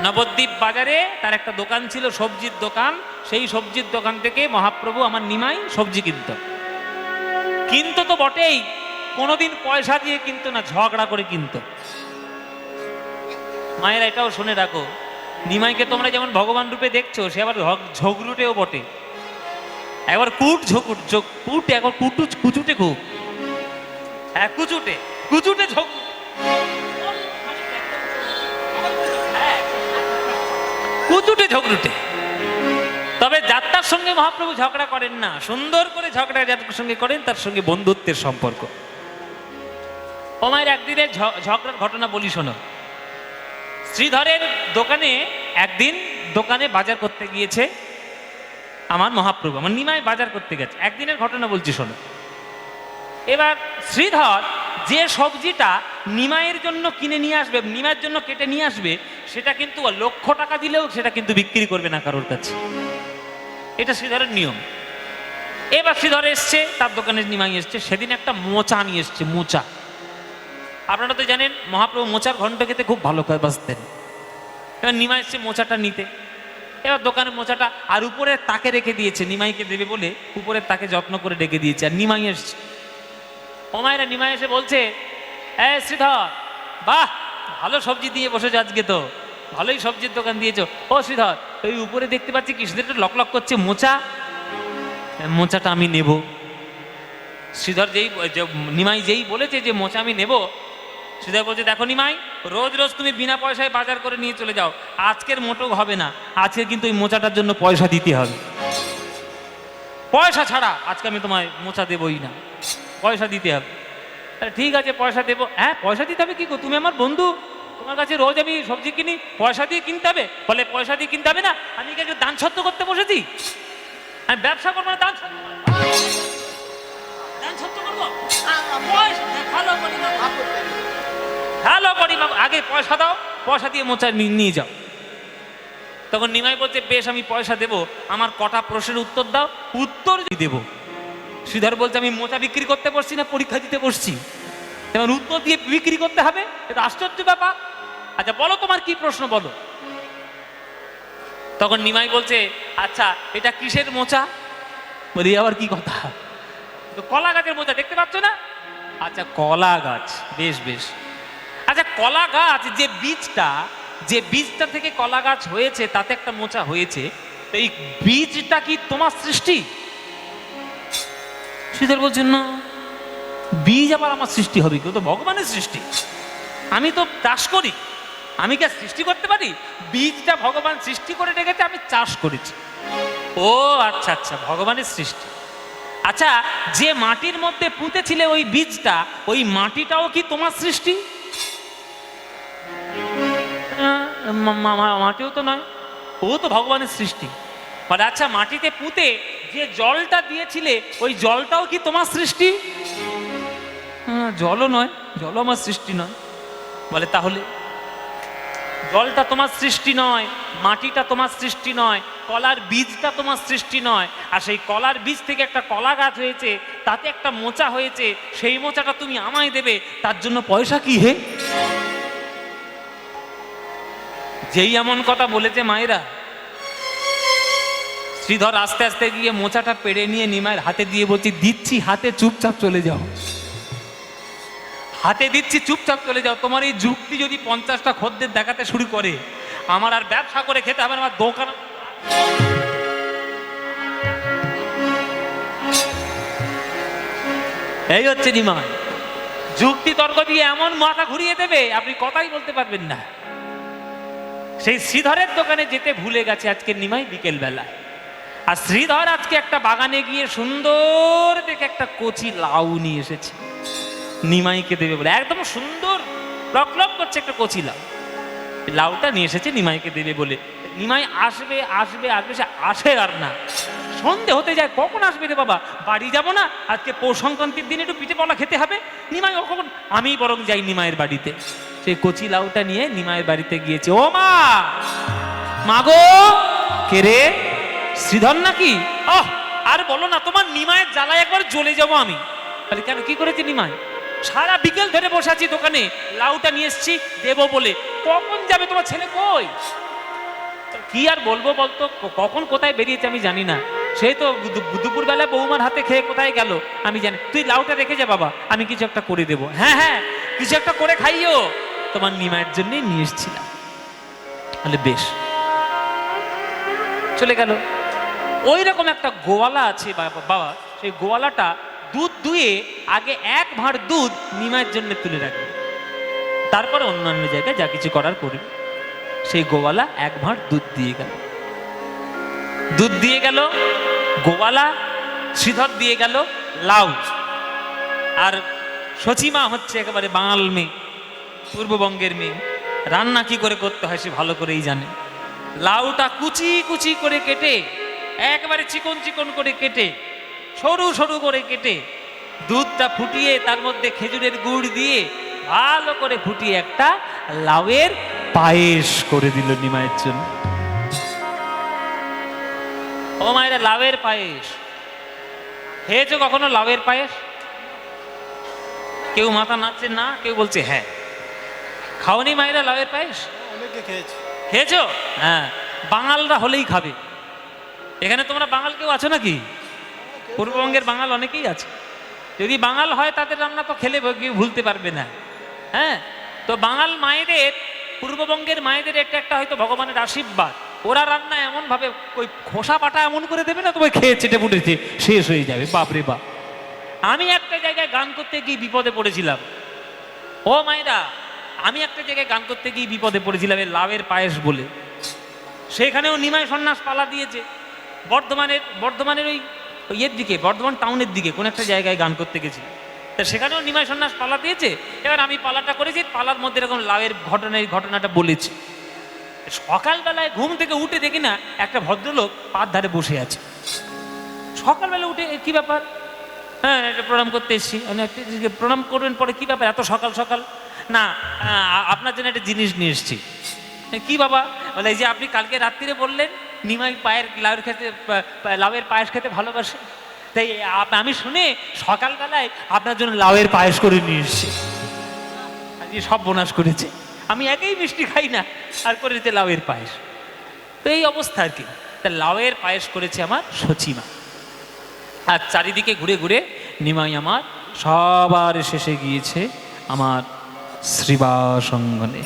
নবদ্বীপ বাজারে তার একটা দোকান ছিল, সবজির দোকান। সেই সবজির দোকান থেকে মহাপ্রভু আমার নিমাই সবজি কিনত। কিন্তু তো বটেই, কোনোদিন পয়সা দিয়ে কিনতো না, ঝগড়া করে কিনত। মায়েরা এটাও শুনে রাখো, নিমাইকে তোমরা যেমন ভগবান রূপে দেখছো, সে আবার ঝগড়ুটেও বটে। একবার কুট একবার কুচুটে খুব, হ্যাঁ কুচুটে কুচুটে ঝগড়ুটে। তবে যাত্রার সঙ্গে মহাপ্রভু ঝগড়া করেন না, সুন্দর করে ঝগড়া যার সঙ্গে করেন তার সঙ্গে বন্ধুত্বের সম্পর্ক। ও মায়ের একদিনের ঝগড়ার ঘটনা বলি শোনো। শ্রীধরের দোকানে একদিন বাজার করতে গিয়েছে আমার মহাপ্রভু, আমার নিমাই বাজার করতে গেছে। একদিনের ঘটনা বলছি শোনো। এবার শ্রীধর যে সবজিটা নিমাইয়ের জন্য কিনে নিয়ে আসবে, নিমাইয়ের জন্য কেটে নিয়ে আসবে, সেটা কিন্তু 1,00,000 টাকা দিলেও সেটা কিন্তু বিক্রি করবে না কারোর কাছে। এটা শ্রীধরের নিয়ম। এবার শ্রীধর এসছে, তার দোকানে নিমাই এসছে। সেদিন একটা মোচা নিয়ে এসছে, মোচা। আপনারা তো জানেন মহাপ্রভু মোচার ঘন্ট খেতে খুব ভালো করে বাঁচতেন। এবার নিমাই এসছে মোচাটা নিতে। এবার দোকানে মোচাটা আর উপরে তাকে রেখে দিয়েছে, নিমাইকে দেবে বলে উপরে তাকে যত্ন করে রেখে দিয়েছে। আর নিমাই এসছে। ওমায়েরা নিমাই এসে বলছে, শ্রীধর, বাহ, ভালো সবজি দিয়ে বসেছো আজকে, তো ভালোই সবজির দোকান দিয়েছো। ও শ্রীধর, ওই উপরে দেখতে পাচ্ছি কি সুন্দর লক করছে মোচা, মোচাটা আমি নেব। শ্রীধর নিমাই যেই বলেছে যে মোচা আমি নেব, শ্রীধর বলছে, দেখো নিমাই, রোজ রোজ তুমি বিনা পয়সায় বাজার করে নিয়ে চলে যাও, আজকের মোটেও হবে না। আজকে কিন্তু ওই মোচাটার জন্য পয়সা দিতে হবে। পয়সা ছাড়া আজকে আমি তোমায় মোচা দেবই না, পয়সা দিতে হবে। ঠিক আছে, পয়সা দেবো। হ্যাঁ, পয়সা দিতে হবে কি গো, তুমি আমার বন্ধু, তোমার কাছে রোজ আমি সবজি কিনি, পয়সা দিয়ে কিনতে হবে? বলে পয়সা দিয়ে কিনতে হবে না, আমি কি দান ছত্র করতে বসেছি? আমি ব্যবসা করবো না, দান ছত্র করবো? ভালো করি, আগে পয়সা দাও, পয়সা দিয়ে মোচা নিয়ে যাও। তখন নিমাই বলছে, বেশ, আমি পয়সা দেবো, আমার কটা প্রশ্নের উত্তর দাও, উত্তর দেবো। শ্রীধর বলছে, আমি মোচা বিক্রি করতে বসছি না, পরীক্ষা দিতে বসছি? এবার উত্তর দিয়ে বিক্রি করতে হবে, এটা আশ্চর্য ব্যাপার। আচ্ছা বলো, তোমার কি প্রশ্ন বলো। তখন নিমাই বলছে, আচ্ছা এটা কিসের মোচা? বলি, আবার কি কথা? কলা গাছের মোচা, দেখতে পাচ্ছ না? আচ্ছা কলা গাছ, বেশ বেশ। আচ্ছা কলা গাছ, যে বীজটা থেকে কলা গাছ হয়েছে, তাতে একটা মোচা হয়েছে, এই বীজটা কি তোমার সৃষ্টি? শ্রীধর বলছেন, না, বীজ আবার আমার সৃষ্টি হবে কি? তো ভগবানের সৃষ্টি, আমি তো চাষ করি, আমি কি সৃষ্টি করতে পারি? বীজটা ভগবান সৃষ্টি করে রেখেছে, আমি চাষ করেছি। ও আচ্ছা আচ্ছা, ভগবানের সৃষ্টি। আচ্ছা, যে মাটির মধ্যে পুঁতেছিলে ওই বীজটা, ওই মাটিটাও কি তোমার সৃষ্টি? মাটিও তো নয়, ও তো ভগবানের সৃষ্টি। বলে, আচ্ছা মাটিতে পুঁতে যে জলটা দিয়েছিলে, ওই জলটাও কি তোমার সৃষ্টি? জলও নয়, জলও আমার সৃষ্টি নয়। বলে, তাহলে জলটা তোমার সৃষ্টি নয়, মাটিটা তোমার সৃষ্টি নয়, কলার বীজটা তোমার সৃষ্টি নয়, আর সেই কলার বীজ থেকে একটা কলা গাছ হয়েছে, তাতে একটা মোচা হয়েছে, সেই মোচাটা তুমি আমায় দেবে, তার জন্য পয়সা কি হে? যেই এমন কথা বলেছে মায়েরা, শ্রীধর আস্তে আস্তে গিয়ে মোচাটা পেড়ে নিয়ে নিমাইয়ের হাতে দিয়ে বলছি, দিচ্ছি হাতে, চুপচাপ চলে যাও, হাতে দিচ্ছি, চুপচাপ চলে যাও। তোমার এই যুক্তি যদি 50টা খদ্দের দেখাতে শুরু করে, আমার আর ব্যবসা করে খেতে হবে না, আমার দোকান। এই হচ্ছে নিমাই, যুক্তি তর্ক দিয়ে এমন মাথা ঘুরিয়ে দেবে, আপনি কথাই বলতে পারবেন না। সেই শ্রীধরের দোকানে যেতে ভুলে গেছে আজকে নিমাই বিকেল বেলা। আর শ্রীধর আজকে একটা বাগানে গিয়ে সুন্দর দেখে একটা কচি লাউ নিয়ে এসেছে, নিমাইকে দেবে বলে। একদম সুন্দর লকলক করছে একটা কচি লাউ, লাউটা নিয়ে এসেছে নিমাইকে দেবে বলে। নিমাই আসবে আসবে আসবে, সে আসে আর না, সন্ধে হতে যায়, কখন আসবে রে বাবা, বাড়ি যাব না, আজকে পৌষ সংক্রান্তির দিন একটু পিঠে পলা খেতে হবে। নিমাই কখন, আমি বরং যাই নিমাইয়ের বাড়িতে। সেই কচি লাউটা নিয়ে নিমাইয়ের বাড়িতে গিয়েছে। ও মা, মাগো, কে রে, শ্রীধর নাকি? আর বলো না, তোমার নিমাইয়ের জ্বালায় একবার জ্বলে যাবো আমি। কেন, কি করেছে নিমাই? সারা বিকেল ধরে বসে আছি দোকানে, লাউটা নিয়ে এসছি দেবো বলে, কখন যাবে? তোমার ছেলে কই? কি আর বলবো বলতো, কখন কোথায় বেরিয়েছে আমি জানি না। সেই তো দুপুরবেলা বৌমার হাতে খেয়ে কোথায় গেল আমি জানি। তুই লাউটা রেখে যা বাবা, আমি কিছু একটা করে দেবো। হ্যাঁ হ্যাঁ, কিছু একটা করে খাইও, তোমার নিমাইয়ের জন্যই নিয়ে এসেছিলাম। তাহলে বেশ, চলে গেল। ওই রকম একটা গোয়ালা আছে বাবা, সেই গোয়ালাটা দুধ দুয়ে আগে এক ভাঁড় দুধ নিমাইয়ের জন্য তুলে রাখবে, তারপরে অন্যান্য জায়গায় যা কিছু করার করবে। সেই গোয়ালা এক ভাঁড় দুধ দিয়ে গেল। দুধ দিয়ে গেল গোয়ালা, শ্রীধর দিয়ে গেল লাউ। আর সচিমা হচ্ছে একেবারে বাঙাল মেয়ে, পূর্ববঙ্গের মেয়ে, রান্না কি করে করতে হয় সে ভালো করেই জানে। লাউটা কুচি কুচি করে কেটে, একেবারে চিকন চিকন করে কেটে, সরু সরু করে কেটে, দুধটা ফুটিয়ে তার মধ্যে খেজুরের গুড় দিয়ে ভালো করে ফুটিয়ে একটা লাউয়ের পায়েস করে দিল নিমাইয়ের জন্য। ও মায়েরা, লাউয়ের পায়েস খেয়েছো কখনো? লাউয়ের পায়েস? কেউ মাথা নাচছে না, কেউ বলছে হ্যাঁ। খাওনি মায়েরা লাউয়ের পায়েস? খেয়েছো? হ্যাঁ, বাঙালরা হলেই খাবে। এখানে তোমরা বাঙাল কেউ আছো নাকি? পূর্ববঙ্গের বাঙাল অনেকেই আছে। যদি বাঙাল হয় তাদের রান্না তো খেলে কেউ ভুলতে পারবে না। হ্যাঁ, তো বাঙাল মায়েদের, পূর্ববঙ্গের মায়েদের একটা একটা হয়তো ভগবানের আশীর্বাদ। ওরা রান্না এমন ভাবে ওই খোসা পাটা এমন করে দেবে না, তোমায় খেয়ে চেটে পুটেছে শেষ হয়ে যাবে। বাপরে বাপ! আমি একটা জায়গায় গান করতে গিয়ে বিপদে পড়েছিলাম। ও মায়েরা, আমি একটা জায়গায় গান করতে গিয়ে বিপদে পড়েছিলাম এই লাউয়ের পায়েস বলে। সেখানেও নিমাই সন্ন্যাস পালা দিয়েছে। বর্ধমানের ওই ইয়ের দিকে, বর্ধমান টাউনের দিকে কোন একটা জায়গায় গান করতে গেছি। তা সেখানেও নিমাই সন্ন্যাস পালা দিয়েছে। এবার আমি পালাটা করেছি, পালার মধ্যে এরকম লাউয়ের ঘটনাটা বলেছি। সকালবেলায় ঘুম থেকে উঠে দেখি না একটা ভদ্রলোক পার ধারে বসে আছে। সকালবেলা উঠে কি ব্যাপার? হ্যাঁ, এটা প্রণাম করতে এসেছি। প্রণাম করবেন পরে, কি ব্যাপার এত সকাল সকাল? না, আপনার জন্য একটা জিনিস নিয়ে এসেছি। কি বাবা? বলে এই যে আপনি কালকে রাত্রিরে বললেন নিমাই লাউয়ের পায়েস খেতে ভালোবাসে, তাই আমি শুনে সকালবেলায় আপনার জন্য লাউয়ের পায়েস করে নিয়ে এসেছি। সব বোনাস করেছে, আমি একেই মিষ্টি খাই না, আর করেছে লাউয়ের পায়েস। তো এই অবস্থা আর কি। তা লাউয়ের পায়েস করেছে আমার সচিমা। আর চারিদিকে ঘুরে ঘুরে নিমাই আমার সবার শেষে গিয়েছে আমার শ্রীবাস অঙ্গনে।